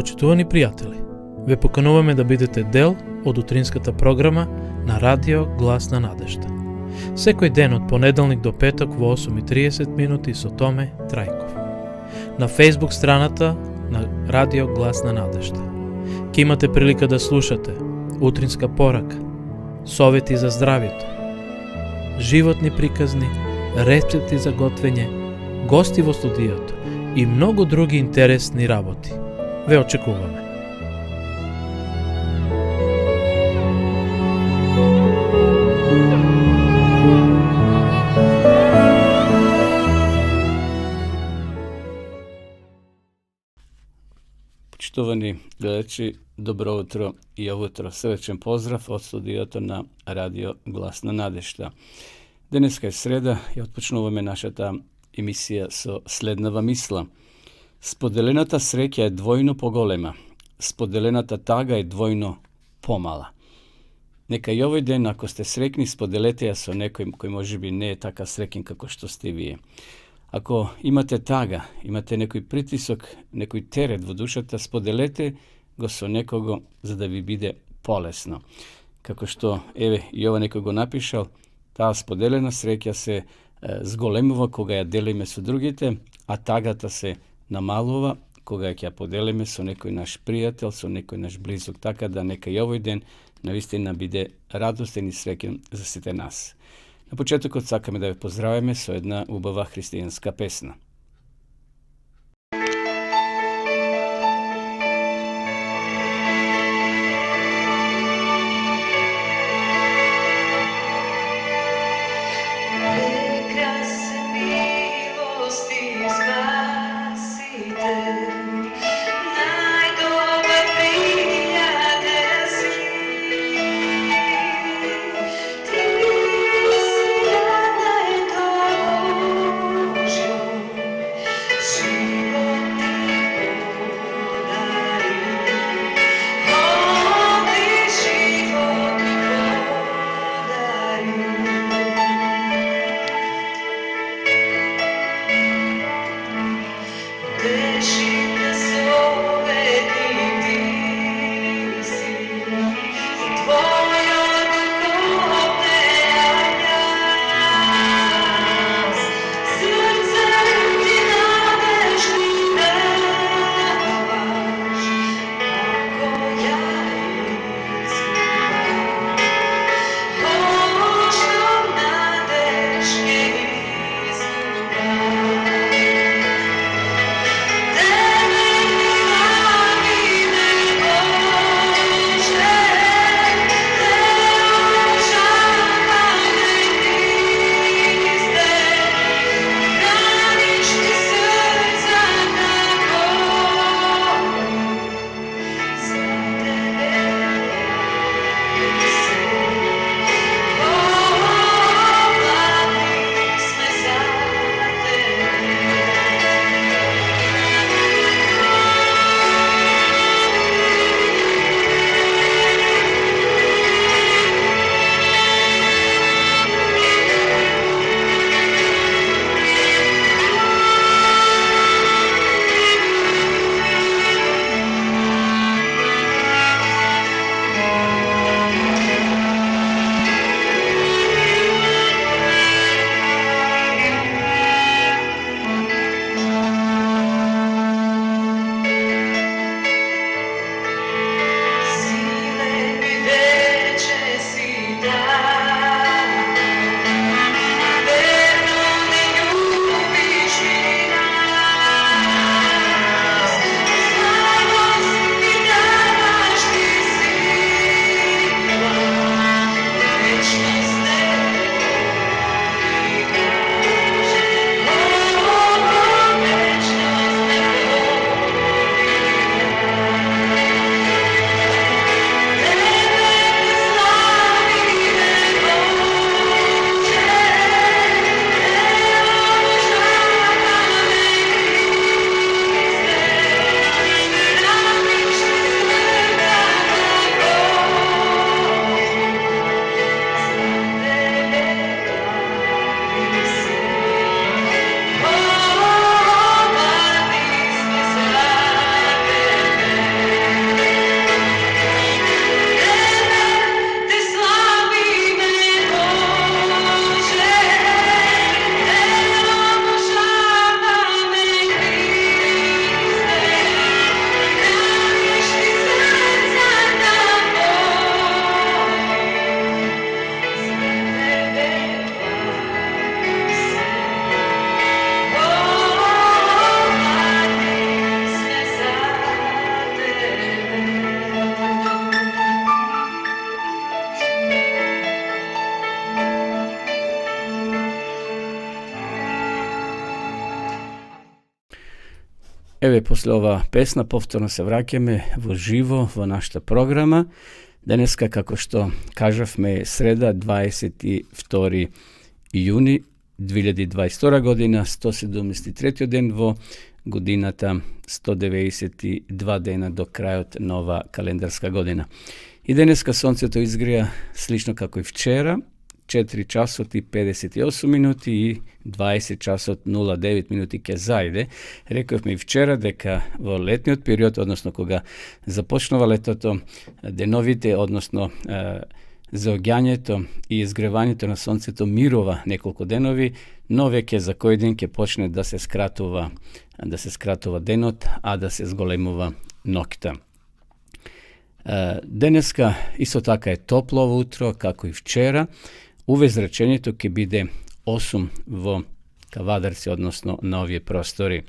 Почитувани пријатели, ве покануваме да бидете дел од утринската програма на Радио Глас на надежда. Секој ден од понеделник до петок во 8:30 минути со Томе Трајков. На Facebook страната на Радио Глас на надежда. Ке имате прилика да слушате утринска порака, совети за здравјето, животни приказни, рецепти за готвење, гости во студиото и многу други интересни работи. Ве очекуваме. Poštovani gledači, dobro utro i ovo jutro. Srećen pozdrav od studijota na Radio Glasna nadešta. Dneska je sreda i odpočnуваме нашата емисија со следнава мисла. Споделената среќа е двојно поголема, споделената тага е двојно помала. Нека и овој ден, ако сте срекни, споделете ја со некој кој можеби не е така среќен како што сте вие. Ако имате тага, имате некој притисок, некој терет во душата, споделете го со некого за да ви биде полесно. Како што, еве, и ова некој го напишал, таа споделена среќа се зголемува кога ја делиме со другите, а тагата се намалува кога ќе ја поделиме со некој наш пријател, со некој наш близок, така да нека и овој ден навистина биде радостен и среќен за сите нас. На почетокот сакаме да ве поздравиме со една убава христијанска песна. Evo, posle ova pesna, povtorno se vraćame vo živo vo našta programa. Daneska, kako što kažavme, je sreda 22. juni 2022 godina, 173. den vo godinata, 192 dena do kraja od nova kalendarska godina. I daneska sonce to izgrija slično kako i včera, 4 časot i 58 minuti i 20 časot 09 minuti ke zajde. Rekao mi včera deka vo letni period, odnosno koga započnova letoto, denovite, odnosno zaognjanjeto i izgrevanjeto na sonceto mirova nekoliko denovi, no veke za koji den ke počne da se skratova denot, a da se zgolemova nokta. Daneska isto taka je toplo ovo utro, kako i včera. Uve zračenje to ke bide 8 vo Kavadarci, odnosno na ovje prostori.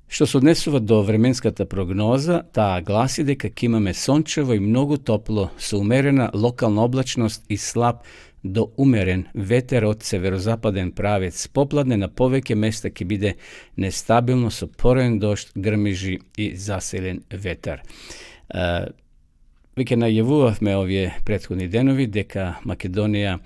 Što se odnesuva do vremenskata prognoza, ta glasi deka imame sončevo i mnogo toplo, sa umerena lokalna oblačnost i slab do umeren veter od severozapaden pravec popladne na poveke mesta ki bide nestabilno so porojen došt, grmiži i zaseljen vetar. Vike najavuvavme ovje prethodni denovi deka Makedonija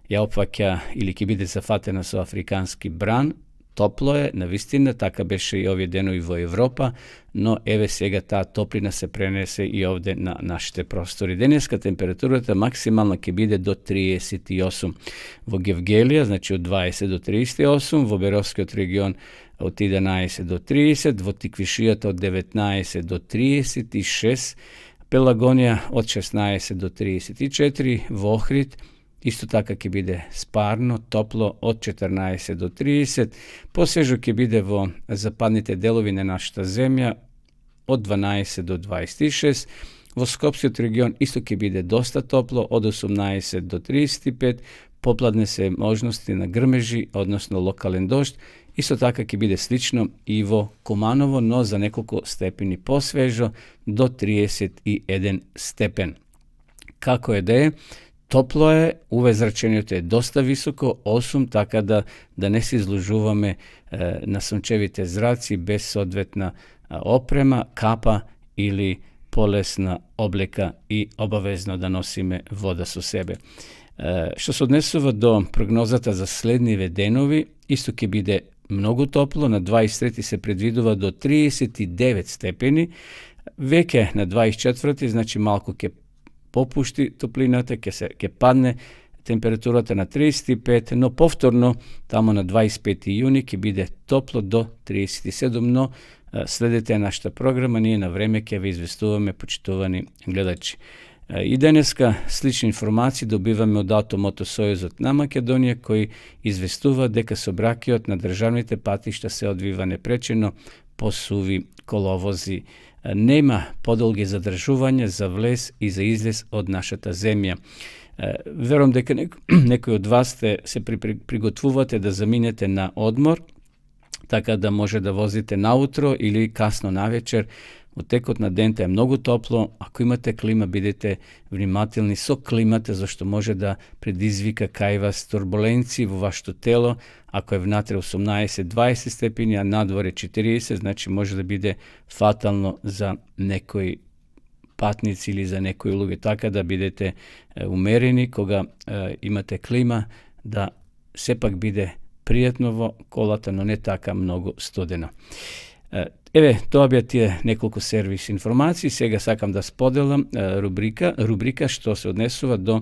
je opvakja ili ki bide zafatena so afrikanski bran. Toplo je, navistina, taka beše i ovje denovi vo Evropa, no eve sega ta toplina se prenese i ovde na našte prostori. Daneska temperatura maksimalna ke bide do 38. Vo Gevgelija, znači od 20 do 38, vo Berovski od region od 11 do 30, vo Tikvišijata od 19 do 36, Pelagonija od 16 do 34, vo Ohrid isto tako ke bide sparno, toplo od 14 do 30, posežu ke bide vo zapadnite delovine našta zemlja od 12 do 26, vo Skopski region isto ke bide dosta toplo od 18 do 35, popladne se možnosti na grmeži, odnosno lokalen došt, isto tako ke bide slično i vo Kumanovo, no za nekoliko stepeni posvežo do 31 stepen. Kako je da je? Toplo je, uve zračenje je dosta visoko, 8, tako da ne se izlužuvame na sunčevite zraci bez odvetna oprema, kapa ili polesna obleka i obavezno da nosime voda su sebe. Što se odnesuva do prognozata za slednjive denovi, isto ke bide mnogo toplo, na 23. se predviduva do 39 stepeni, veke na 24. znači malko ke popušti toplinata, ke padne temperaturata na 35, no povtorno tamo na 25. juni ke bide toplo do 37, no sledite našta programa, nije na vreme ke vi izvestuvame, počitovani gledači. I daneska slične informacije dobivame od Automoto Sojuzot na Makedonije, koji izvestuva deka so brakiot na državnite patišta se odviva neprečeno po suvi kolovozi. Nema podolge zadržuvanja za vles i za izles od našata zemlja. Verujem deka nekoj od vas se prigotvuvate da zaminjete na odmor, tako da može da vozite na utro ili kasno na večer. U tekot na denta je mnogo toplo, ako imate klima, budete vnimatilni so klimate, zašto može da predizvika kaj vas turbulenciji u vašto telo, ako je vnatre 18-20 stepeni, a nadvore 40, znači može da bude fatalno za nekoj patnici ili za nekoj uloge, tako da budete umereni, koga imate klima, da sepak bude prijatnovo kolata, no ne taka mnogo studeno. Eve, to bi ti je nekoliko servis informacij, sega sakam da spodelam rubrika što se odnesuva do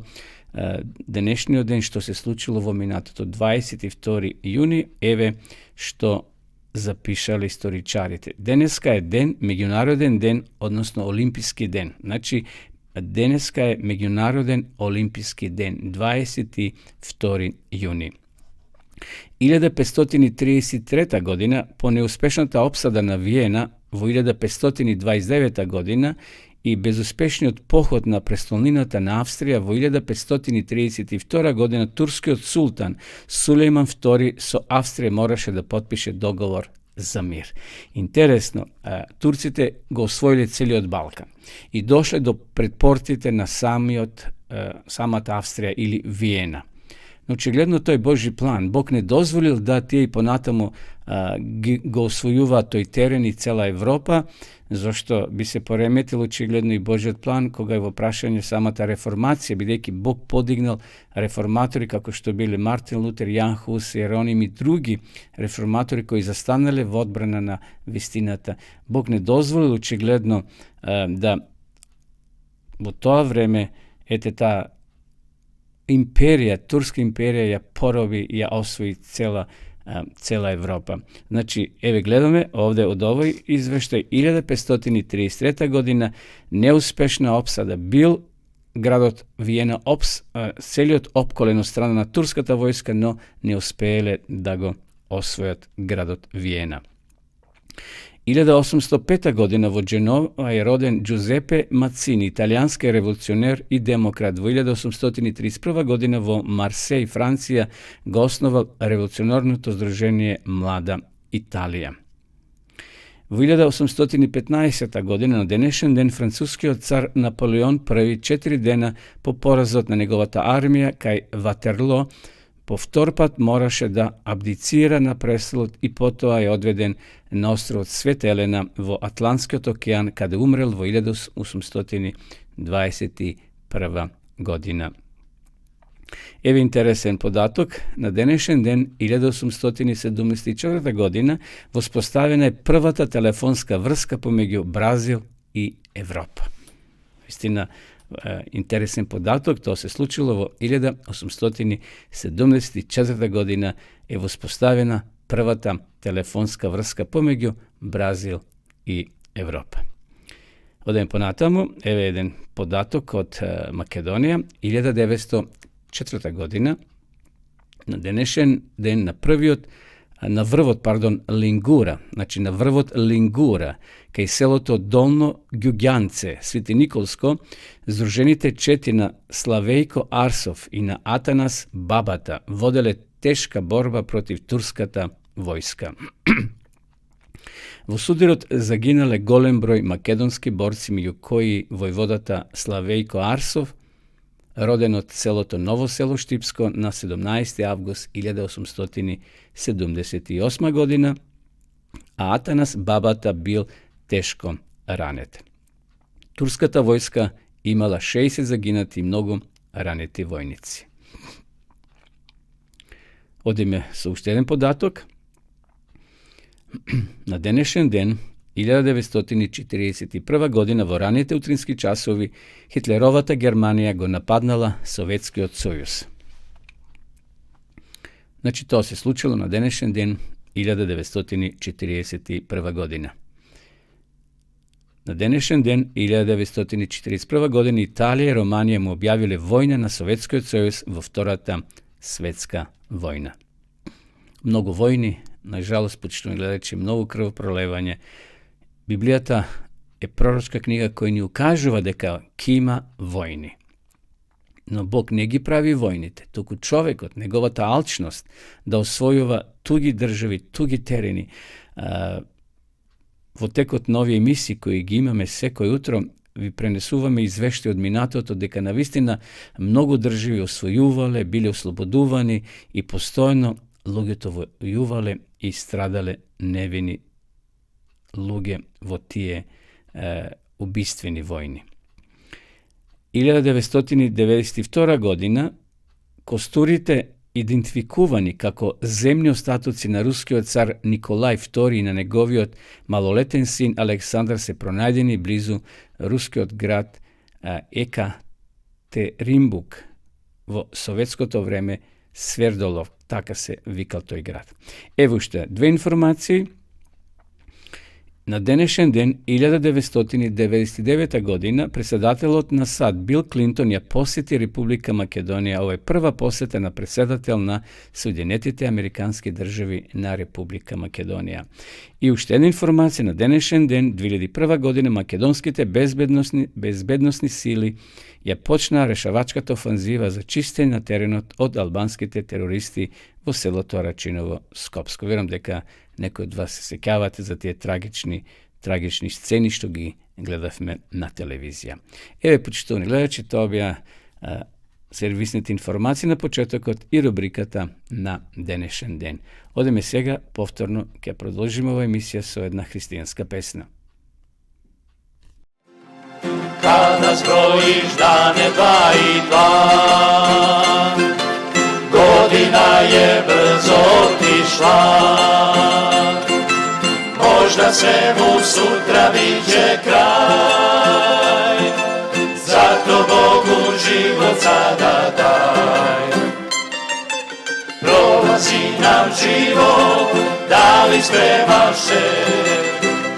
današnji den što se slučilo v minatoto 22. juni, eve što zapišali istoričarite. Daneska je den, međunaroden den, odnosno olimpijski den. Znači, daneska je međunaroden olimpijski den, 22. juni. 1533. godina, po neuspešната opsada na Vijena, во 1529. godina i bezuspešniот pohod na prestolniната na Австрија во 1532. godina, turskiот sultan Sulejman II со Австрија morаше da potpiše dogovor za mir. Interesno, Turcite go osvojili celiot Balkan i došli do predportite na samat Австрија ili Vijena. Но очигледно тој Божи план. Бог не дозволил да тие и понатаму го освојува тој терен и цела Европа, зашто би се пореметил очигледно и Божиот план кога е во прашање самата реформација, бидејќи Бог подигнал реформатори како што биле Мартин Лутер, Јан Хус, Јероним и други реформатори кои застанале во одбрана на вистината. Бог не дозволил очигледно да во тоа време таа империја, турска империја ја пороби и ја освои цела Европа. Значи, еве гледаме овде од овој извештај 1533 година неуспешна опсада бил градот Виена, целиот опколен од страна на турската војска, но не успееле да го освојат градот Виена. 1805 година во Дженова е роден Джузепе Мацини, италијански револуционер и демократ. Во 1831 година во Марсеј, Франција, го основал револуционарното здружение Млада Италија. Во 1815 година на денешен ден францускиот цар Наполеон I 4 дена по поразот на неговата армија кај Ватерло повтор пат мораше да абдицира на престолот и потоа е одведен на островот Света Елена во Атлантскиот океан, каде умрел во 1821 година. Еве интересен податок. На денешен ден, 1874 година, воспоставена е првата телефонска врска помеѓу Бразил и Европа. Истина, интересен податок, тоа се случило во 1874 година е воспоставена првата телефонска врска помеѓу Бразил и Европа. Одем понатаму, еве еден податок од Македонија, 1904 година, на денешен ден на врвот Лингура, значи на врвот Лингура, кај селото Долно Ѓуѓанце, Свети Николско, здружените чети на Славејко Арсов и на Атанас Бабата воделе тешка борба против турската војска. Во сударот загинале голем број македонски борци, меѓу кои војводата Славејко Арсов, роден од селото Ново село Штипско на 17. август 1878 година, а Атанас Бабата бил тешко ранет. Турската војска имала 60 загинати и многу ранети војници. Одиме со уште еден податок. На денешен ден, 1941 година, во раните утрински часови, Хитлеровата Германија го нападнала Советскиот сојуз. Значи, тоа се случило на денешен ден, 1941 година. На денешен ден, 1941 година, Италија и Романија му објавиле војна на Советскиот сојуз во Втората светска војна. Многу војни, најжалост, почитувани гледачи, многу крвопролевање. Библијата е пророчка книга која ни укажува дека ќе има војни. Но Бог не ги прави војните, туку човекот, неговата алчност да освојува туги држави, туги терени. Во текот на овие емисии кои ги имаме секој утро, ви пренесуваме извештаи од минатото дека навистина многу држави освојувале, биле ослободувани и постојано луѓето војувале и страдале невини луѓе во тие убиствени војни. 1992 година костурите идентификувани како земни остатоци на рускиот цар Николај II и на неговиот малолетен син Александар се пронајдени близу рускиот град Екатеринбург во советското време Свердолов, така се викал тој град. Ево уште две информации. На денешен ден, 1999 година, председателот на САД Бил Клинтон ја посети Република Македонија. Ова е прва посета на председател на Соединетите Американски држави на Република Македонија. И уште една информација, на денешен ден, 2001 година, македонските безбедносни сили ја почнаа решавачката офанзива за чистење на теренот од албанските терористи во селото Арачиново, Скопско. Верам дека некои од вас се сеќавате за тие трагични сцени што ги гледавме на телевизија. Еве, почитувани гледачи, тоа беа сервисните информации на почетокот и рубриката на денешен ден. Одеме сега повторно ќе продолжиме ова емисија со една христијанска песна. Kada zbrojiš dane 2 i 2, godina je brzo otišla, možda svemu sutra biće kraj, zato Bogu život sada daj. Prolazi nam život, da li spremaš se,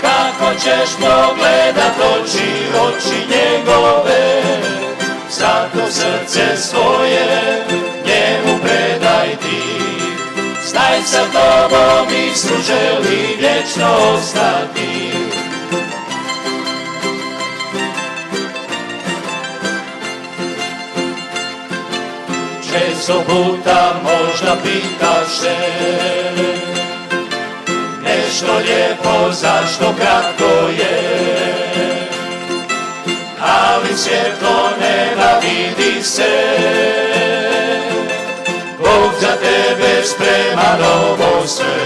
kako ćeš pogledat oči njegove, zato srce svoje njemu predaj ti. Znaj sa tobom Isus želi vječno ostati. Često puta možda pitaš se nešto lijepo, zašto kratko je, ali svjetlo neba vidi se, Bog za tebe sprema novo sve.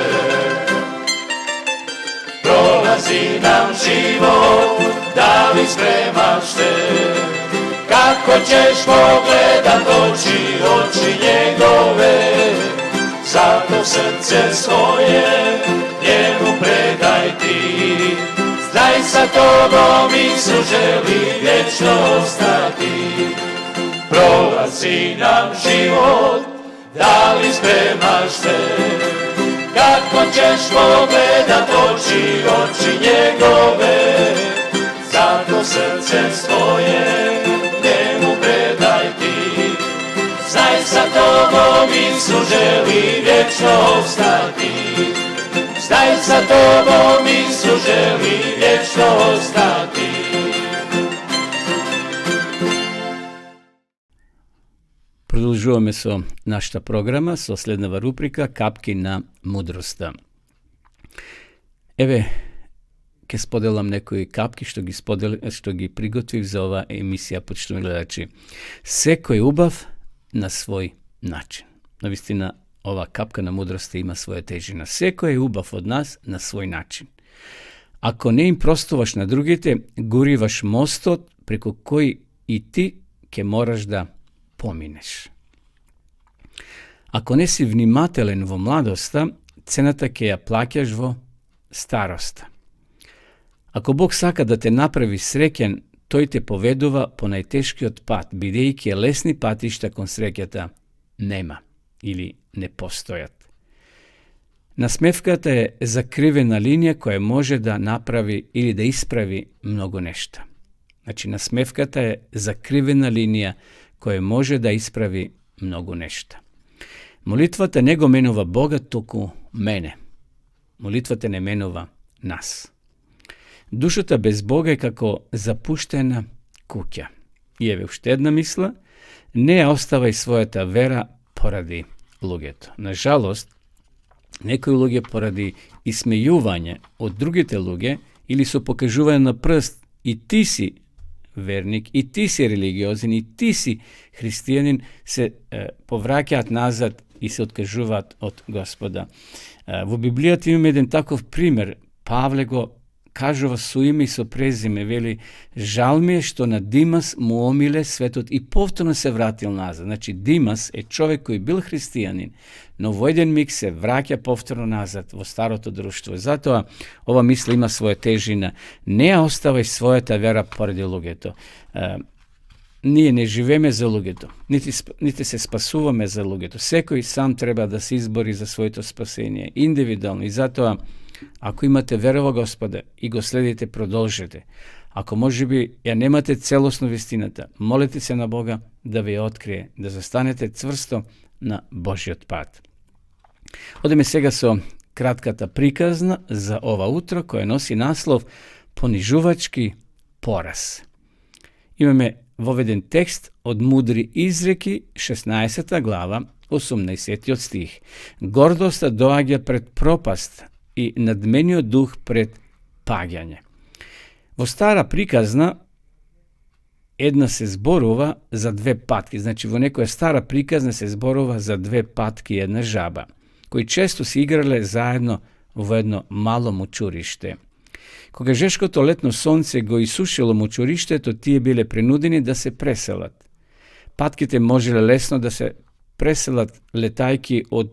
Prolazi nam život, da li spremaš se, kako ćeš pogledat oči njegove, zato srce svoje njemu predaj ti. Znaj sa tobom Isus želi vječno ostati. Prolazi nam život, da li spremaš se, kako ćeš pogledat oči njegove, zato srce svoje njemu predaj ti. Znaj sa tobom Isus želi vječno ostati. Znaj sa tobom Isus želi vječno ostati. Продолжуваме со нашата програма, со следнава рубрика Капки на мудроста. Еве, ќе споделам некои капки што ги приготвив за ова емисија, почитувани гледачи. Секој убав на свој начин. Навистина, ова капка на мудроста има своја тежина. Секој е убав од нас на свој начин. Ако не им простуваш на другите, гуриваш мостот преку кој и ти ќе мораш да поминеш. Ако не си внимателен во младоста, цената ќе ја плаќаш во староста. Ако Бог сака да те направи среќен, тој те поведува по најтешкиот пат, бидејќи лесни патишта кон среќата нема или не постојат. Насмевката е закривена линија која може да направи или да исправи многу нешта. Значи, насмевката е закривена линија која може да исправи многу нешта. Молитвата не го менува Бога, туку мене. Молитвата не менува нас. Душата без Бога е како запуштена куќа. И еве уште една мисла, не ја оставај својата вера поради луѓето. Нажалост, некои луѓе поради исмејување од другите луѓе или со покажување на прст и ти си верник, и ти си религиозен, и ти си христијанин, се повраќаат назад и се откажуваат од Господа. Во Библијата имаме еден таков пример. Павле го кажува со име и со презиме, вели, жал ми е што на Димас му омиле светот и повторно се вратил назад. Значи, Димас е човек кој бил христијанин, но во еден миг се враќа повторно назад во старото друштво. Затоа ова мисла има своја тежина. Не ја оставај својата вера поради луѓето. Ние не живееме за луѓето, нити се спасуваме за луѓето. Секој сам треба да се избори за своето спасение, индивидуално. И затоа, ако имате вера во Господа и го следите, продолжете. Ако можеби ја немате целосно вистината, молете се на Бога да ви ја открие, да застанете цврсто на Божиот пат. Одеме сега со кратката приказна за ова утро, која носи наслов Понижувачки пораз. Имаме воведен текст од Мудри изреки, 16 глава, 18 стих. Гордоста доаѓа пред пропаст и надмениот дух пред паѓање. Во стара приказна Една се зборува за 2 патки. Значи во некоја стара приказна се зборува за 2 патки и една жаба, кои често се играле заедно во едно мало мучуриште. Кога жешкото летно сонце го исушило мучуриштето, тие биле принудени да се преселат. Патките можеле лесно да се преселат летајки од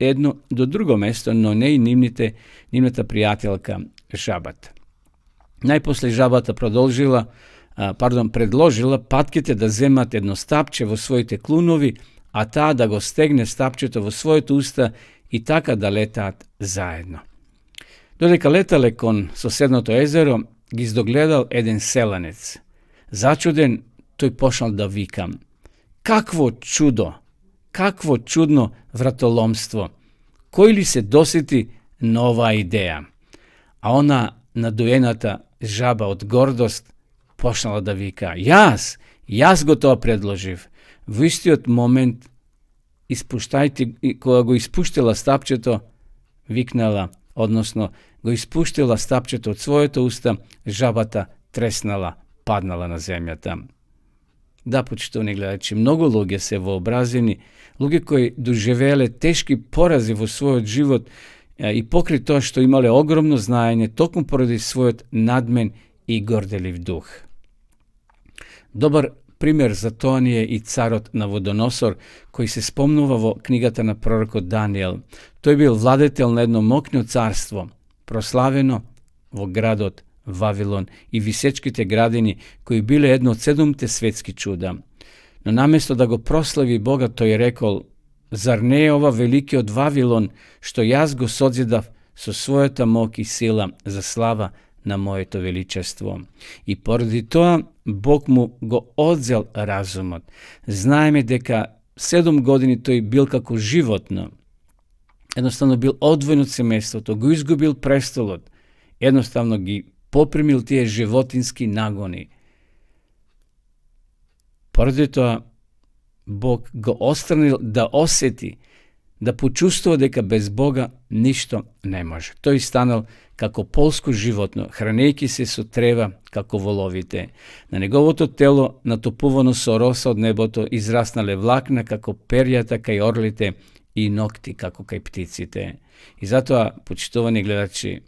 едно до друго место, но не и нивната пријателка жабата. Најпосле жабата предложила патките да земат едно стапче во своите клунови, а таа да го стегне стапчето во своето уста и така да летаат заедно. Додека летале кон соседното езеро, ги издогледал еден селанец. Зачуден, тој почнал да вика: "Какво чудо! Какво чудно вратоломство! Кој ли се досети на оваа идеја?" А она надоената жаба од гордост почнала да вика: Јас го тоа предложив." Во истиот момент, кога го испуштила стапчето, викнала, односно го испуштила стапчето од своето уста, жабата треснала, паднала на земјата. Да, почитувани гледачи, многу луѓе се вообразени, луѓе кои доживееле тешки порази во својот живот и покри тоа што имале огромно знаење, токму поради својот надмен и горделив дух. Добар пример за тоа ни е и царот Навудоносор, кој се спомнува во книгата на пророкот Даниел. Тој бил владетел на едно мокно царство, прославено во градот Вавилон и висечките градини, кои биле едно од 7 светски чуда. Но наместо да го прослави Бога, тој рекол: "Зар не е ова великиот Вавилон, што јас го созидав со својата мок и сила за слава на моето величество?" И поради тоа Бог му го одзел разумот. Знаеме дека 7 години тој бил како животно. Едноставно бил одвоен од семејството, го изгубил престолот. Едноставно ги попримил тие животински нагони. Поради тоа Бог го отстранил да осети, да почувствува дека без Бога ништо не може. Тој станал како полско животно, хранејќи се со трева како воловите. На неговото тело, натопувано со роса од небото, израснале влакна како перјата кај орлите и ногти како кај птиците. И затоа, почитувани гледачи,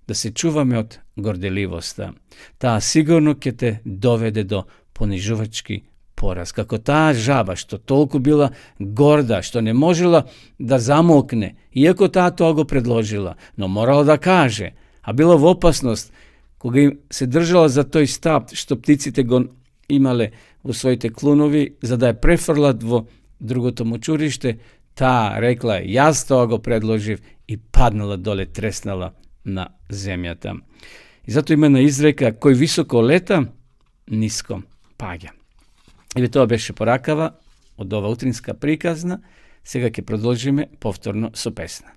да се чуваме од горделивоста. Таа сигурно ќе те доведе до понижувачки пораз. Како таа жаба што толку била горда, што не можела да замолкне, иако таа тоа го предложила, но морала да каже, а била во опасност, кога им се држала за тој стап што птиците го имале во своите клунови, за да ја префрлат во другото мучуриште, таа рекла: "Јас тоа го предложив", и паднала доле, треснала на земјата. И затоа има една изрека: "Кој високо лета, ниско паѓа." Или тоа беше поракава од ова утринска приказна. Сега ќе продолжиме повторно со песна.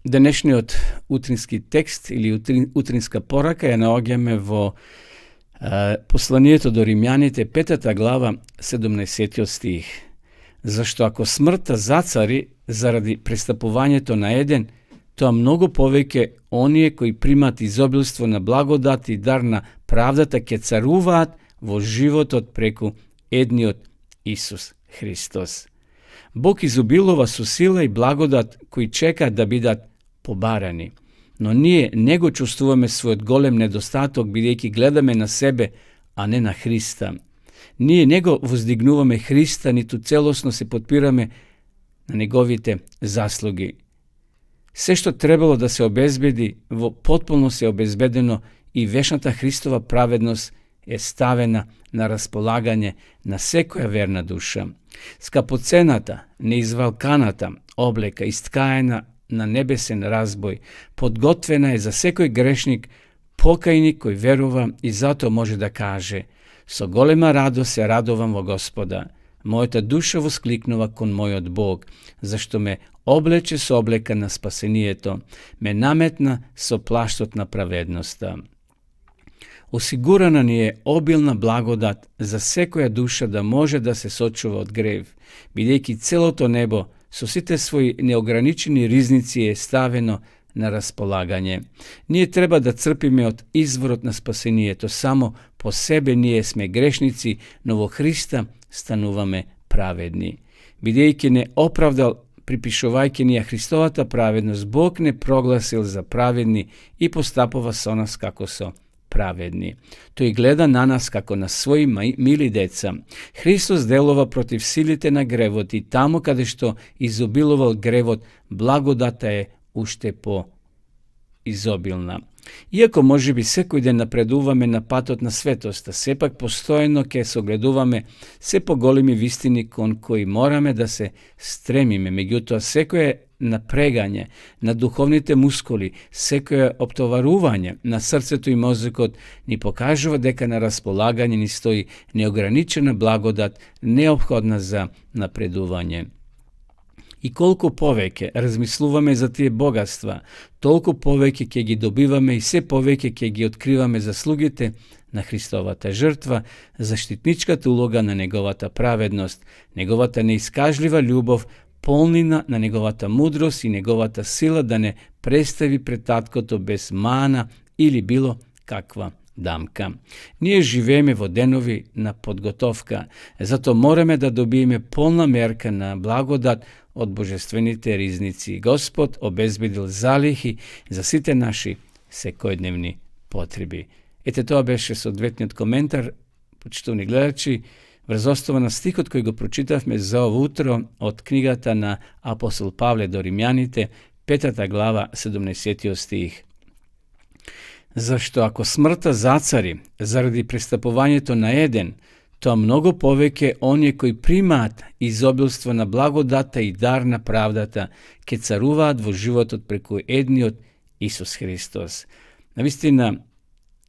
Dnešниот утрински текст или утринска порака ја наоѓаме во посланието до Римјаните, 5 глава, 17 стих. Зашто ако смртта зацари заради престапувањето на еден, тоа многу повеќе оние кои примат изобилство на благодат и дар на правдата ќе царуваат во животот преку едниот Исус Христос. Бог изобилува со сила и благодат кои чекаат да бидат побарани. Но ние не го чувствуваме својот голем недостаток, бидејќи гледаме на себе, а не на Христа. Ние не го воздигнуваме Христа, ниту целосно се подпираме на неговите заслуги. Се што требало да се обезбеди, во потполност е обезбедено и вечната Христова праведност е ставена на располагање на секоја верна душа. Скапоцената, неизвалканата облека, исткаена на небесен разбој, подготвена е за секој грешник, покајник кој верува и затоа може да каже: со голема радост се радувам во Господа. Мојата душа воскликнува кон мојот Бог, зашто ме облече со облека на спасението, ме наметна со плаштот на праведноста. Осигурана ни е обилна благодат за секоја душа да може да се сочува од грев, бидејќи целото небо со сите своји неограничени ризници е ставено на располагање. Ние треба да црпиме од изворот на спасението, само по себе ние сме грешници, но во Христа стануваме праведни. Бидејќи не оправдал, припишувајќи ни ја Христовата праведност, Бог не прогласил за праведни и постапува со нас како со праведни. Тој гледа на нас како на своји мили деца. Христос делува против силите на гревот и таму каде што изобилувал гревот, благодата е уште по-изобилна. Иако можеби секој ден напредуваме на патот на светоста, сепак постојано ќе согледуваме се поголеми вистини кон кои мораме да се стремиме. Меѓутоа, секое напрегање на духовните мускули, секое оптоварување на срцето и мозокот ни покажува дека на располагање ни стои неограничена благодат, неопходна за напредување. И колку повеќе размислуваме за тие богатства, толку повеќе ќе ги добиваме и се повеќе ќе ги откриваме заслугите на Христовата жртва, заштитничката улога на неговата праведност, неговата неискажлива љубов, полнина на неговата мудрост и неговата сила да не представи пред таткото без мана или било каква дамка. Ние живееме во денови на подготовка, затоа мораме да добиеме полна мерка на благодат од божествените ризници. Господ обезбедил залихи за сите наши секојдневни потреби. Ете, тоа беше соодветниот коментар, почитувани гледачи, врз основа на стихот кој го прочитавме за ово утро од книгата на апостол Павле до Римјаните, 5 глава, 17 стих. Зашто ако смртта зацари заради престапувањето на еден, тоа многу повеќе оние кои примаат изобилство на благодата и дар на правдата ќе царуваат во животот преку едниот Исус Христос. Навистина,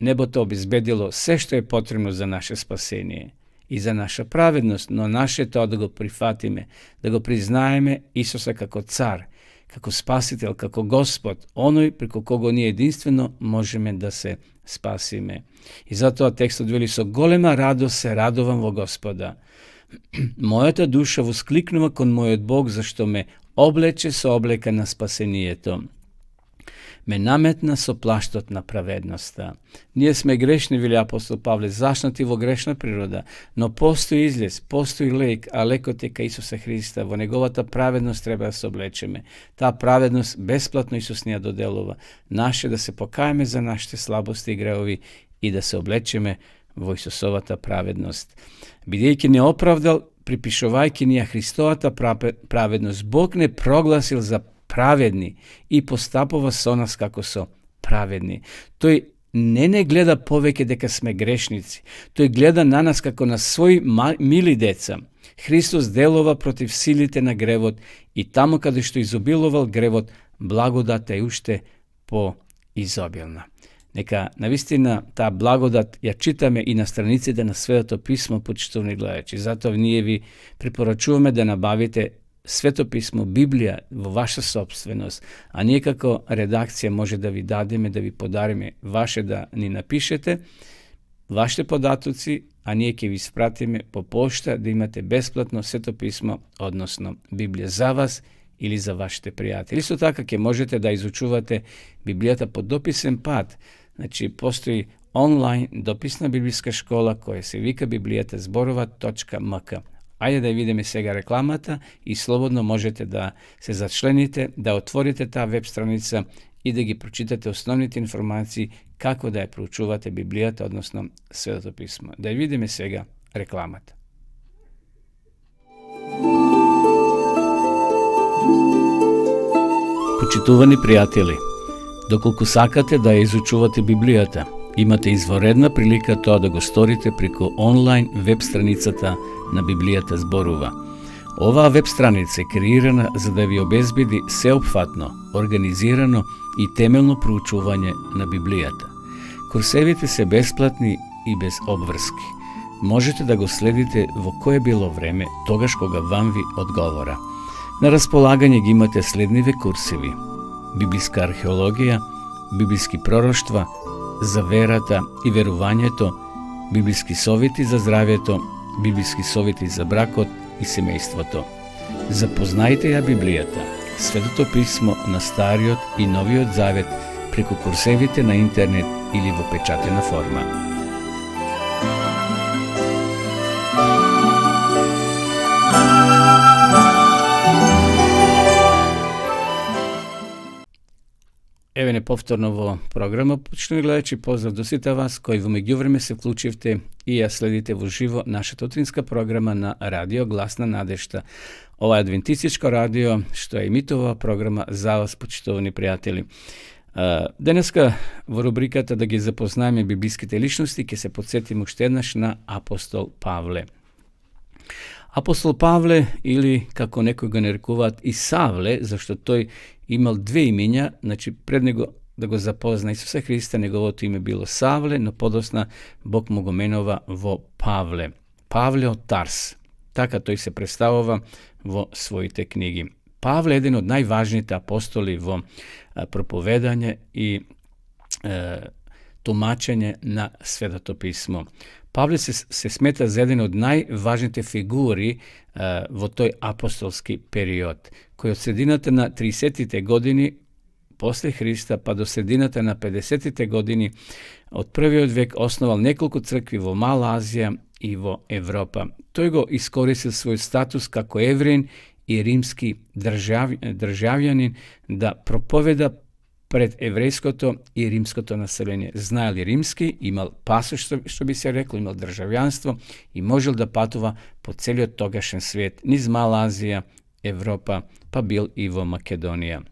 небото обезбедило се што е потребно за наше спасение и за наша праведност, но наше тоа да го прифатиме, да го признаеме Исуса како цар, како спасител, како Господ, оној преку кого ние единствено можеме да се спасиме. И затоа текстот вели: со голема радост се радувам во Господа. Мојата душа воскликнува кон мојот Бог, зашто ме облече со облека на спасението. Ме наметна со плаштот на праведноста. Ние сме грешни, вели апостол Павле, зашнати во грешна природа, но постои излез, постои лек, а лекот е кај Исуса Христа. Во неговата праведност треба да се облечеме. Таа праведност бесплатно Исус ни ја доделува. Наше да се покаеме за нашите слабости и гревови и да се облечеме во Исусовата праведност. Бидејќи не оправдал, припишувајќи ни ја Христовата праведност, Бог не прогласил за праведни и постапува со нас како со праведни. Тој не гледа повеќе дека сме грешници. Тој гледа на нас како на своји мили деца. Христос делува против силите на гревот и таму каде што изобилувал гревот, благодата е уште поизобилна. Нека навистина таа благодат ја читаме и на страниците на Светото писмо, почитувани гледачи. Затоа ние ви препорачуваме да набавите svetopismo, Biblija, vaša sobstvenost, a nije kako redakcija može da vi dademe, da vi podarime vaše da ni napišete, vaše podatuci, a nije ke vi spratime po pošta da imate besplatno svetopismo, odnosno Biblija za vas ili za vaše prijatelje. Isto tako ke možete da izučuvate Biblijata pod dopisem PAD. Znači, postoji online dopisna biblijska škola koja se vika biblijatazborova.mk. Ajde da vidimo svega reklamata i slobodno možete da se začlenite, da otvorite ta web stranica i da gi pročitate osnovnite informacije kako da je proučuvate Biblijata, odnosno svetopismo. Da vidimo svega reklamata. Почитувани пријатели, доколку сакате да ја изучувате Библијата, имате изворедна прилика тоа да го сторите преку онлайн веб страницата на Библијата зборува. Оваа веб страница е креирана за да ви обезбеди сеопфатно, организирано и темелно проучување на Библијата. Курсевите се бесплатни и без обврски. Можете да го следите во кое било време, тогаш кога вам ви одговора. На располагање ги имате следниве курсеви: библиска археологија, библиски пророштва, за верата и верувањето, библиски совети за здравјето, библиски совети за бракот и семејството. Запознајте ја Библијата, Светото писмо на Стариот и Новиот Завет преку курсевите на интернет или во печатена форма. Еве не повторно во програма, почнувани гледачи, поздрав до сите вас кои во меѓувреме се вклучивте и ја следите во живо нашата утринска програма на Радио Гласна надежта. Ова е адвентистичко радио што е емитува програма за вас, почитувани пријатели. Денеска во рубриката да ги запознаеме библиските личности ќе се подсетиме уште еднаш на апостол Павле. Апостол Павле, или како некои го нарекуваат и Савле, зашто тој имал две имења, значи пред него да го запозна Исуса Христа, неговото име било Савле, но подосна Бог му го менува во Павле. Павле од Тарс. Така тој се представува во своите книги. Павле е еден од најважните апостоли во проповедање и тумачење на Светото писмо. Павле се смета за еден од најважните фигури во тој апостолски период, кој од средината на 30-тите години после Христа па до средината на 50-тите години од првиот век основал неколку цркви во Мала Азија и во Европа. Тој го искористил свој статус како евреин и римски државјанин да проповеда пред еврејското и римското население. Знаел и римски, имал пасош, што би се рекло, имал државјанство и можел да патува по целиот тогашен свет, низ Мала Азија, Европа, па бил и во Македонија.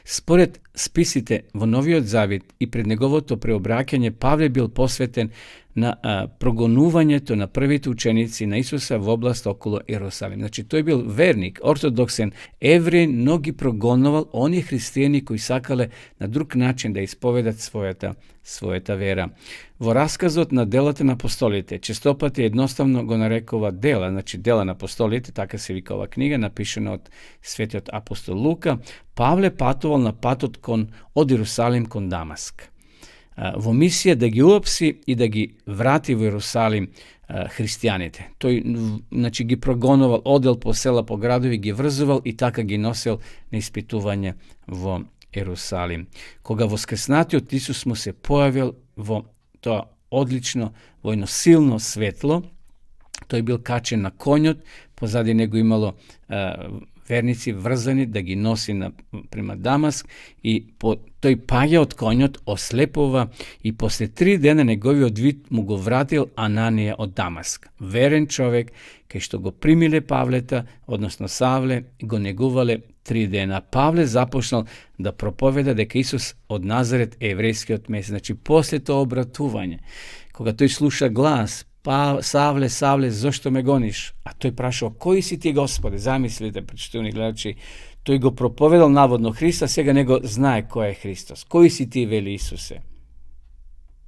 Според списите во Новиот Завет и пред неговото преобраќање, Павле бил посветен на прогонувањето на првите ученици на Исуса во област околу Ерусалим. Значи, тој бил верник, ортодоксен евреин, но ги прогонувал оние христијани кои сакале на друг начин да исповедат својата вера. Во расказот на делата на апостолите, честопати едноставно го нарекува дела, значи дела на апостолите, така се вика ова книга, напишена од светиот апостол Лука, Павле патувал на патот од Ерусалим кон Дамаск. Во мисија да ги уапси и да ги врати во Ерусалим христијаните. Тој, значи, ги прогонувал, одел по села, по градови, ги врзувал и така ги носел на испитување во Ерусалим. Кога воскреснатиот Исус му се појавил во тоа одлично, во едно силно светло, тој бил качен на конјот, позади него имало верници врзани да ги носи према Дамаск и тој паѓа од конјот, ослепува и после 3 дена неговиот вид му го вратил Ананија од Дамаск. Верен човек, кај што го примиле Павлета, односно Савле, го негувале 3 дена. Павле започнал да проповеда дека Исус од Назарет е еврејскиот месец. Значи, после тоа обратување, кога тој слуша глас, Савле, Савле, зошто ме гониш? А тој прашал, кој си ти, Господе? Замислите, почитувани гледачи, тој го проповедал наводно Христа, сега него знае кој е Христос. Кој си ти, вели Исусе?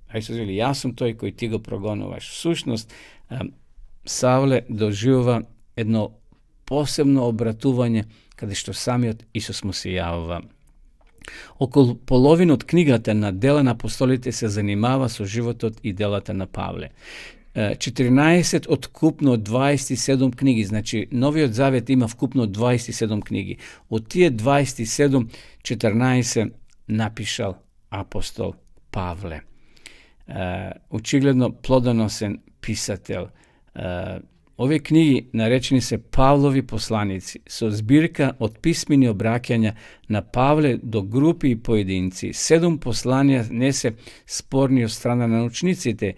А Исус вели, јас сум тој кој ти го прогонуваш. Всушност, Савле доживува едно posebno obratuvanje kada što sami od Isus mu se javava. Около половина од книгата на дела на апостолите се занимава со животот и делата на Павле. 14 од вкупно 27 книги, значи Новиот Завет има вкупно 27 книги. Од тие 27, 14 напишал апостол Павле. Очигледно плодоносен писател. Овие книги наречени се Павлови посланици, со збирка од писмени обраќања на Павле до групи и поединци. 7 посланија не се спорни од страна на научниците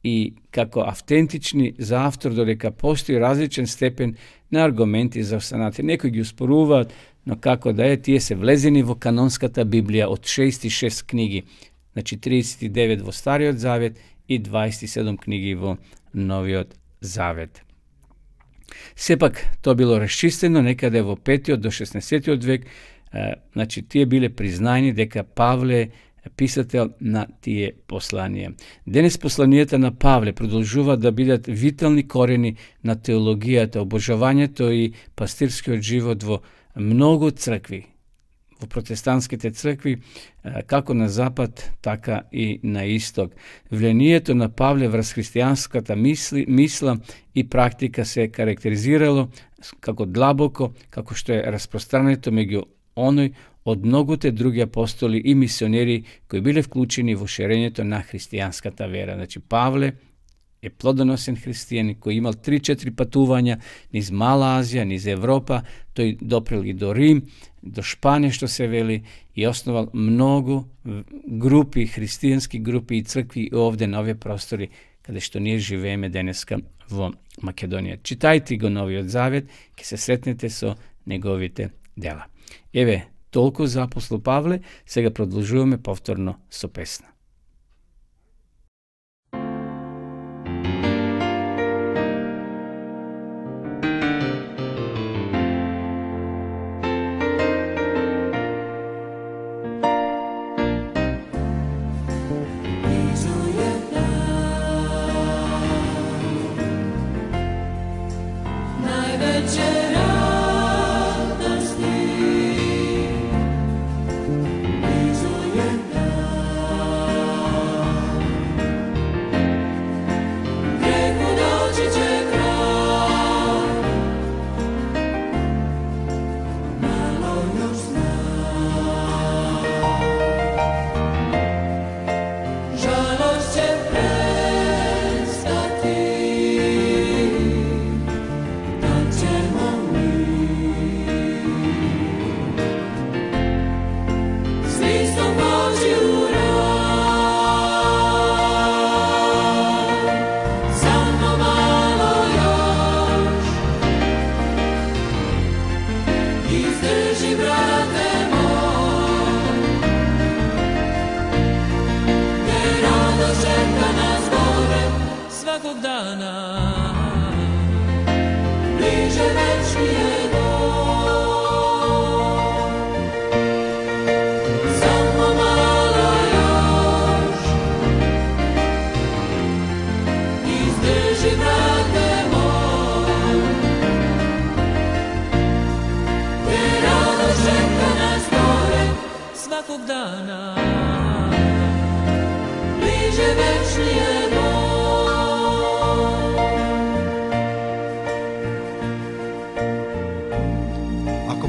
и како автентични за автор, додека постои различен степен на аргументи за останати. Некои ги успоруваат, но како да е, тие се влезени во канонската Библија од 66 книги, значи 39 во Стариот Завет и 27 книги во Новиот Завет. Сепак, тоа било расчистено некаде во 5 до 16 век, значи тие биле признаени дека Павле е писател на тие посланија. Денес посланијата на Павле продолжуваат да бидат витални корени на теологијата, обожавањето и пастирскиот живот во многу цркви, во протестантските цркви, како на запад, така и на исток. Влијанието на Павле врз христијанската мисла и практика се карактеризирало како длабоко, како што е распространето меѓу оној од многуте други апостоли и мисионери кои биле вклучени во ширењето на христијанската вера. Значи, Павле е плодоносен христијанин кој имал 3-4 патувања низ Мала Азија, низ Европа, тој допрел и до Рим, до Шпанија што се вели, и основал многу групи, христијански групи и цркви овде на овие простори каде што ние живееме денеска во Македонија. Читајте го Новиот Завет, ќе се сретнете со неговите дела. Еве, толку за апостол Павле, сега продолжуваме повторно со песна.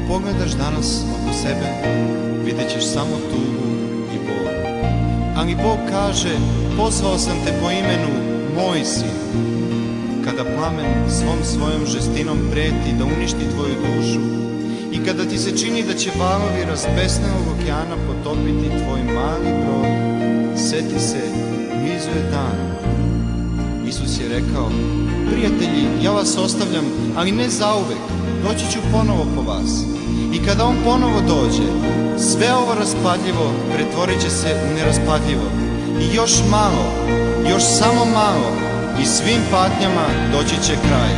Pogledaš danas oko sebe, vidjet ćeš samo tugu i bol. Ali Bog kaže, pozvao sam te po imenu, moj si. Kada plamen svom svojom žestinom preti da uništi tvoju dušu i kada ti se čini da će valovi raspesnelog okeana potopiti tvoj mali brod, seti se, blizu je dan. Isus je rekao, prijatelji, ja vas ostavljam, ali ne zauvek, doći ću ponovo po vas. I kada on ponovo dođe, sve ovo raspadljivo pretvorit će se u neraspadljivo. I još malo, još samo malo, i svim patnjama doći će kraj.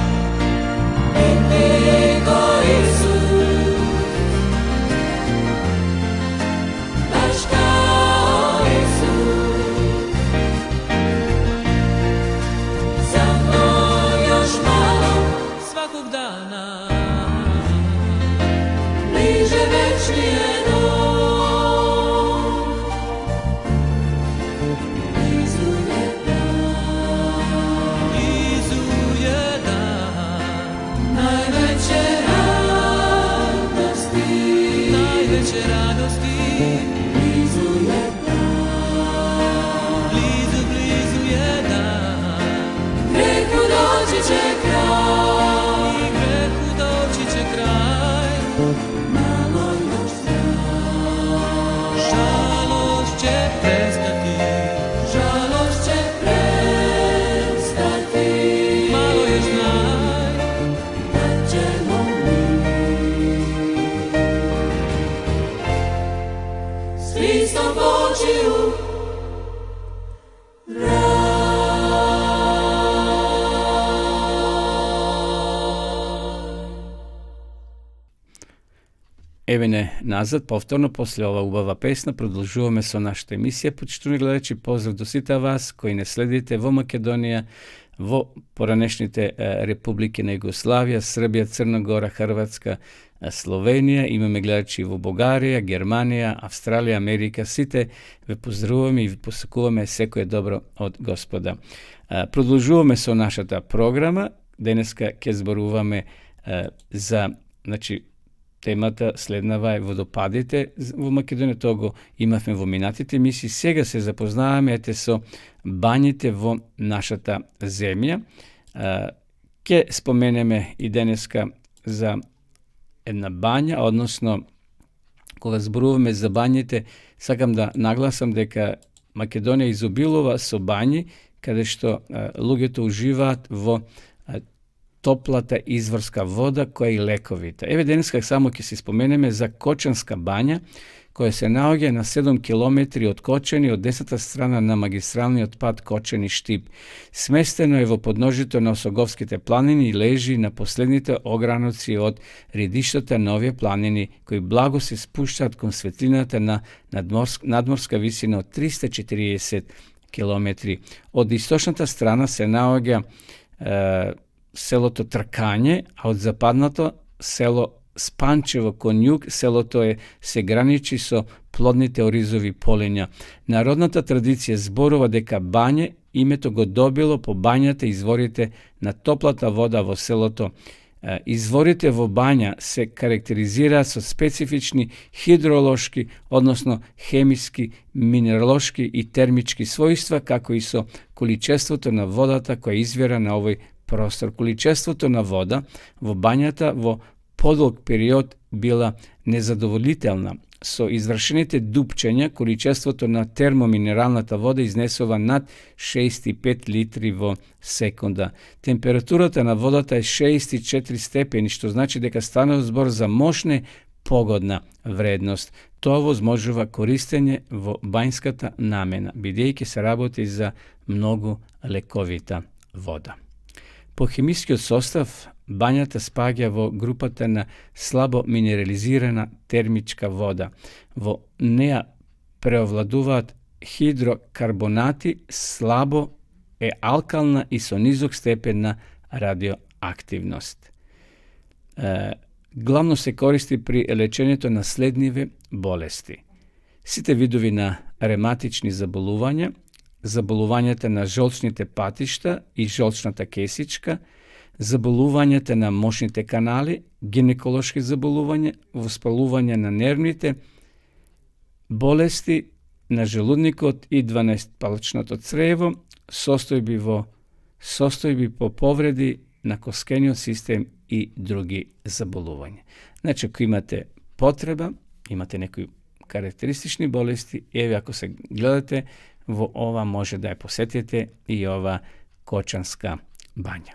Svakog dana Евене назад, повторно после ова убава песна, продолжуваме со нашата емисија. Почитувани гледачи, поздрав до сите вас кои не следите во Македонија, во поранешните републики на Југославија, Србија, Црна Гора, Хрватска, Словенија, имаме гледачи во Бугарија, Германија, Австралија, Америка, сите ве поздравуваме и ве посакуваме секое добро од Господа. Продолжуваме со нашата програма. Денеска ќе зборуваме за, темата следнава е водопадите во Македонија, тоа го имавме во минатите емисии. Сега се запознаваме со бањите во нашата земја. Ќе споменеме и денеска за една бања, односно кога зборуваме за бањите, сакам да нагласам дека Македонија изобилува со бањи каде што луѓето уживаат во топлата изворска вода која и лековите. Еве денеска само ќе се споменеме за Кочанска бања, која се наоѓа на 7 километри од Кочани, од десната страна на магистралниот пат Кочани-Штип. Сместено е во подножјето на Осоговските планини и лежи на последните ограноци од редиштата на овие планини, кои благо се спуштаат кон светлината на надморска висина од 340 километри. Од источната страна се наоѓа селото Тркање, а од западното село Спанчево кон југ, селото се граничи со плодните оризови полиња. Народната традиција зборува дека бање името го добило по бањата изворите на топлата вода во селото. Изворите во бања се карактеризираат со специфични хидролошки, односно хемиски, минералошки и термички својства, како и со количеството на водата која извира на овој простор. Количеството на вода во бањата во подолг период била незадоволителна. Со извршените дупчења, количеството на термоминералната вода изнесува над 65 литри во секунда. Температурата на водата е 64 степени, што значи дека станува збор за мощна погодна вредност. Тоа возможува користење во бањската намена, бидејќи се работи за многу лековита вода. По хемискиот состав, бањата спаѓа во групата на слабо минерализирана термичка вода. Во неа преовладуваат хидрокарбонати, слабо е алкална и со низок степен на радиоактивност. Главно се користи при лечењето на следниве болести: сите видови на ревматични заболувања, заболувањата на жолчните патишта и жолчната кесичка, заболувањата на мошните канали, гинеколошки заболувања, воспалување на нервните, болести на желудникот и 12-палчното црево, состојби по повреди на коскениот систем и други заболувања. Значи, ако имате потреба, имате некои карактеристични болести, еве ако се гледате, во ова може да ја посетите и ова Кочанска бања.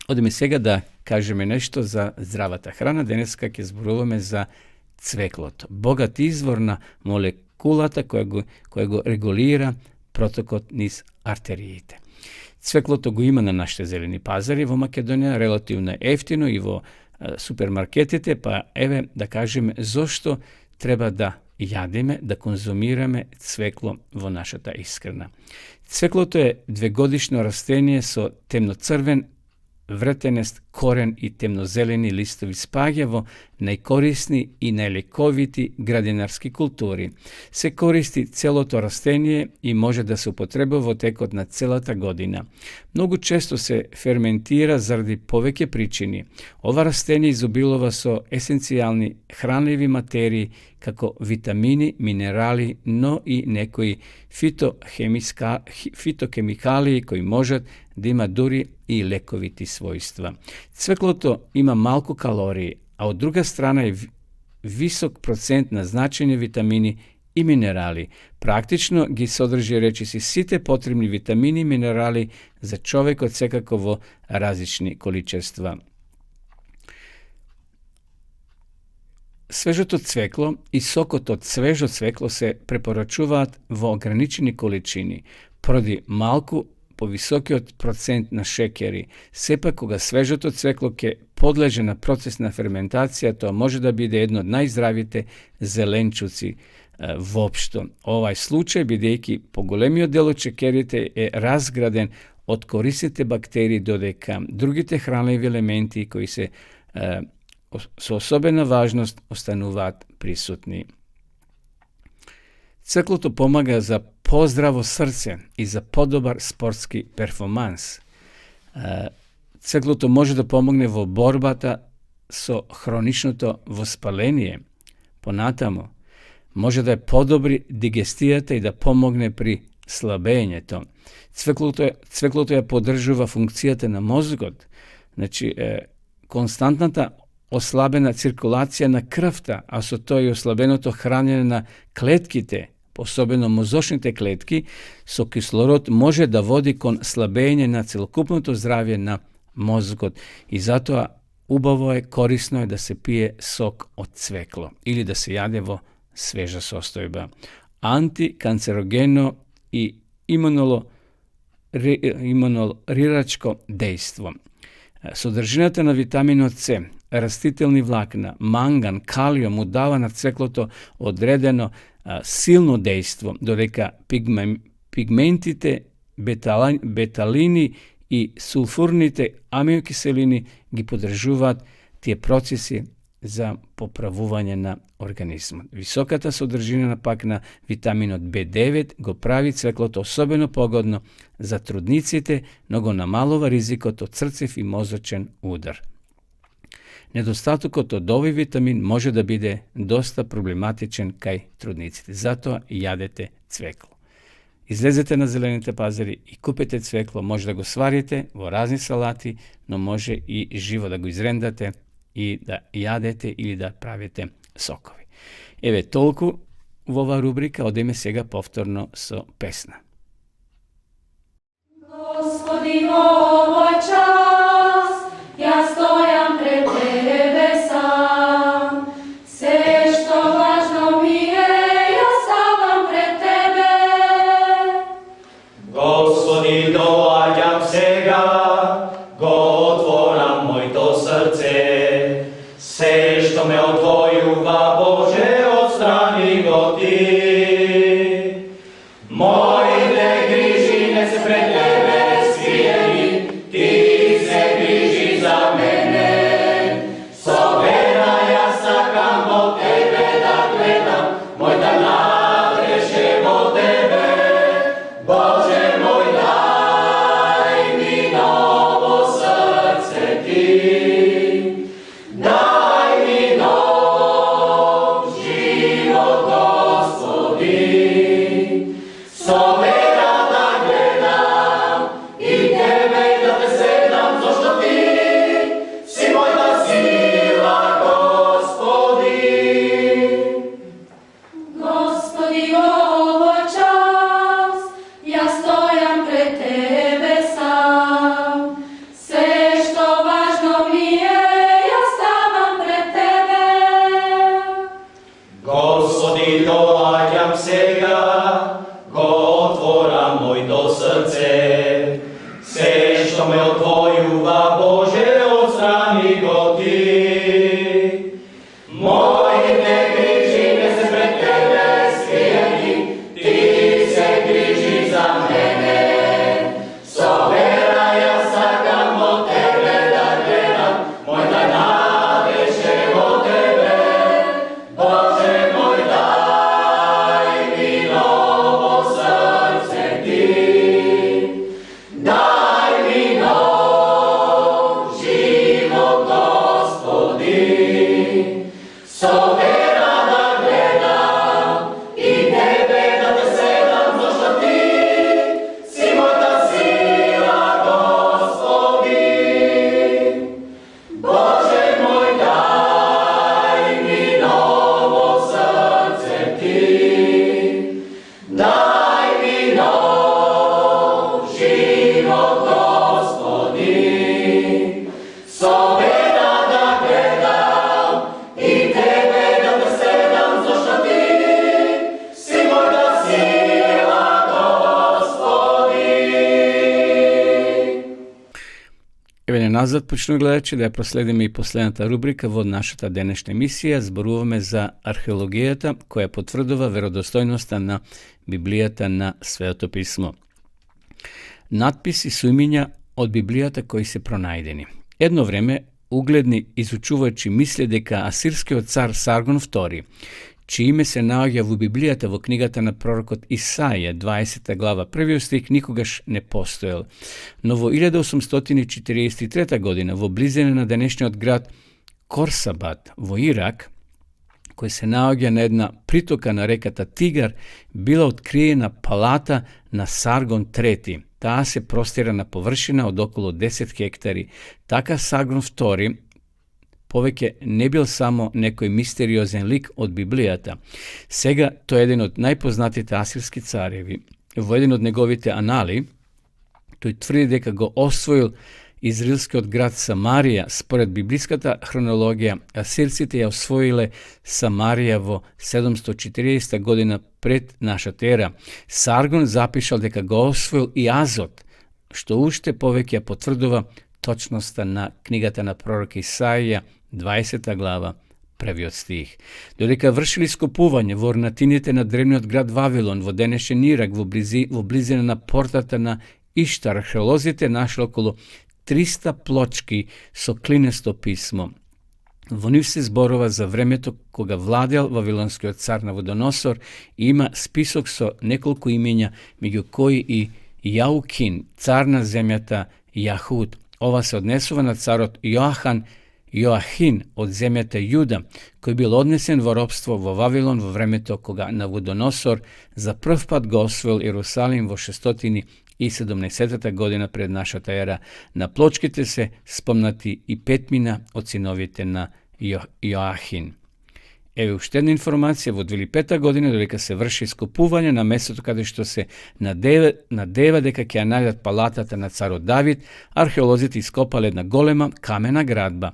Одеме сега да кажеме нешто за здравата храна. Денеска ќе зборуваме за цвеклото. Богат извор на молекулата која го регулира протокот низ артериите. Цвеклото го има на нашите зелени пазари во Македонија, релативно ефтино и во супермаркетите, па еве да кажеме зошто треба да јадиме, да конзумираме цвекло во нашата исхрана. Цвеклото е двегодишно растение со темноцрвен вртенест корен и темнозелени листови. Спаѓа во najkorisniji i najljekoviti građevinarski kulturi. Se koristi celo to rastenje i može da se upotrebuje tekot na celata godina. Mnogo često se fermentira zaradi poveke pričini. Ova rastenje izobilova so esencijalni hranljivi materiji kako vitamini, minerali, no i nekoji fitokemikaliji koji može da ima duri i lekoviti svojstva. Cvekloto ima malko kaloriji, a od druga strana je visok procent naznačeni vitamini i minerali. Praktično gi sadrži reći si site potrebni vitamini i minerali za čovjek od svekakovo različni količestva. Svežoto cveklo i sokoto svežo cveklo se preporučuvat v ograničeni količini, prodi malku po visoki od procent na šekeri. Sepa koga svežoto cveklo ke podleže na procesna fermentacija, to može da bide jedno od najzdravite zelenčuci vopšto. Ovaj slučaj bidejki pogolemio delo čekerite je razgraden od koristite bakteriji dodeka drugite hranljivi elementi koji se su osobena važnost ostanuvat prisutni. Cvekloto pomaga za pozdravo srce i za podobar sportski performans. Cvekloto može da pomogne vo borbata so hroničното vospalenije. Ponatamo, može da je podobri digestijata i da pomogne pri slabenje to. Cvekloto je podržava funkcijata na mozgot. Znači, konstantната oslabena cirkulacija na krvta, a so to i oslabeното hranjenje na kletkite, особено мозочните клетки, со кислород може да води кон слабење на целокупното здравје на мозгот. И затоа убаво е, корисно е да се пие сок од цвекло или да се јаде во свежа состојба. Антиканцерогено и имунорирачко дејство. Содржината на витаминот С, растителни влакна, манган, калиум му дава на цвеклото одредено силно дејство, додека пигментите, беталини и сулфурните аминокиселини ги подржуваат тие процеси за поправување на организмот. Високата содржина пак на витаминот B9 го прави цвеклото особено погодно за трудниците, но го намалува ризикот од срцев и мозочен удар. Недостатокот од овој витамин може да биде доста проблематичен кај трудниците. Затоа јадете цвекло. Излезете на зелените пазари и купете цвекло. Може да го сварите во разни салати, но може и живо да го изрендате и да јадете или да правите сокови. Еве толку во ова рубрика, одеме сега повторно со песна. Господи, овој час, јас стојам пред Тебе сам. Се што важно ми е, јас ставам пред Тебе. Господи, доаѓам сега, го отворам моето срце. Се што ме одвојува, Боже, отстрани го Ти. Моите грижи не се пред Тебе скриени, Ти назад, почнувајќи гледачи, да ја проследиме и последната рубрика во нашата денешна емисија. Зборуваме за археологијата, која потврдува веродостојноста на Библијата на Светото писмо. Надписи со имиња од Библијата кои се пронајдени. Едно време, угледни изучувачи мисле дека асирскиот цар Саргон II, чие име се наоѓа во Библијата во книгата на пророкот Исаија, 20 глава, првиот стих, никогаш не постоел. Но во 1843 година, во близина на денешниот град Корсабад во Ирак, кој се наоѓа на една притока на реката Тигар, била откриена палата на Саргон III. Таа се простира на површина од околу 10 хектари. Така Саргон II повеќе не бил само некој мистериозен лик од Библијата. Сега тој е еден од најпознатите асирски цареви. Во еден од неговите анали, тој тврди дека го освоил израелскиот град Самарија. Според библиската хронологија, асирците ја освоиле Самарија во 740 година пред нашата ера. Саргон запишал дека го освоил и Азот, што уште повеќе ја потврдува точноста на книгата на пророк Исаија, 20 глава, првиот стих. Додека вршили скопување во орнатините на древниот град Вавилон, во денешен Ирак, во близина на портата на Иштар, археолозите нашли околу 300 плочки со клинесто писмо. Во нив се зборува за времето кога владел вавилонскиот цар Навудоносор и има список со неколку имења, меѓу кои и Јаукин, цар на земјата Јахуд. Ова се однесува на царот Јоахин од земјата Јуда, кој бил однесен во робство во Вавилон во времето кога Навудоносор за прв пат го освоил Ерусалим во 617 година пред нашата ера. На плочките се спомнати и 5 од синовите на Јоахин. Еве уште една информација, во 2005 година, додека се врши ископување на местото каде што се надева дека ќе ја најдат палатата на царот Давид, археолозите ископале една голема камена градба.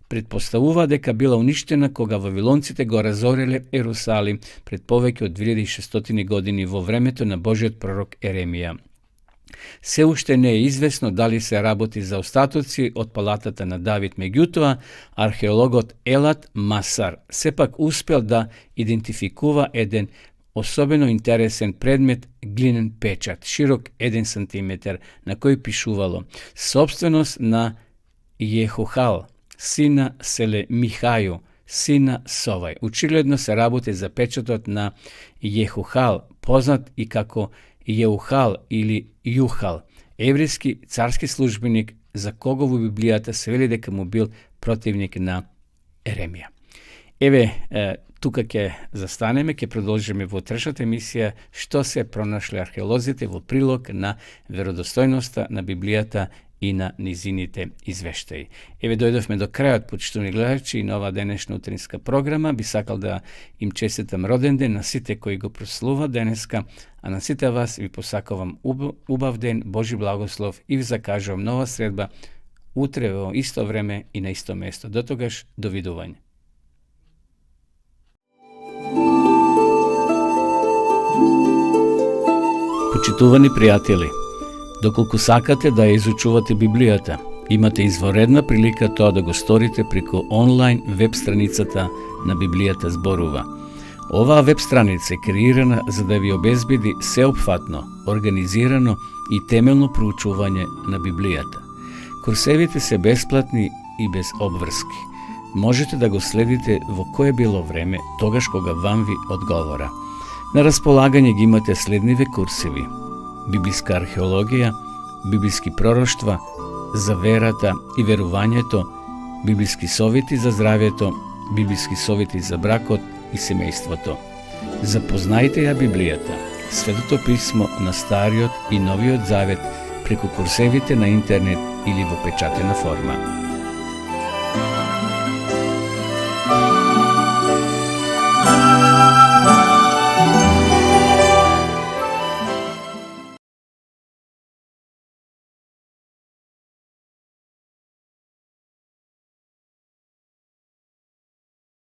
Предпоставува дека била уништена кога вавилонците го разореле Ерусалим пред повеќе од 2600 години во времето на Божиот пророк Еремија. Се уште не е известно дали се работи за остатоци од палатата на Давид, меѓутоа археологот Елат Масар сепак успел да идентификува еден особено интересен предмет, глинен печат, широк 1 сантиметар, на кој пишувало собственост на Јехухал, сина Селемихају, сина Совај. Очигледно се работи за печатот на Јехухал, познат и како Јеухал или Јухал, еврејски царски службеник за кого во Библијата се вели дека му бил противник на Еремија. Еве, тука ќе застанеме, ќе продолжиме во утрешната емисија што се пронашле археолозите во прилог на веродостојноста на Библијата и на низините извештаи. Еве дојдовме до крајот, почитувани гледачи, и на оваа денешна утринска програма. Би сакал да им честитам роден ден на сите кои го прослува денеска, а на сите вас ви посакувам убав ден, Божи благослов и ви закажувам нова средба утре во исто време и на исто место. До тогаш, довидување. Почитувани пријатели, доколку сакате да ја изучувате Библијата, имате изворедна прилика тоа да го сторите преку онлайн веб страницата на Библијата зборува. Оваа веб страница е креирана за да ви обезбеди сеопфатно, организирано и темелно проучување на Библијата. Курсевите се бесплатни и без обврски. Можете да го следите во кое било време, тогаш кога вам ви одговора. На располагање ги имате следниве курсеви: библиска археологија, библиски пророштва, за верата и верувањето, библиски совети за здравјето, библиски совети за бракот и семејството. Запознајте ја Библијата, Светото писмо на Стариот и Новиот Завет преку курсевите на интернет или во печатена форма.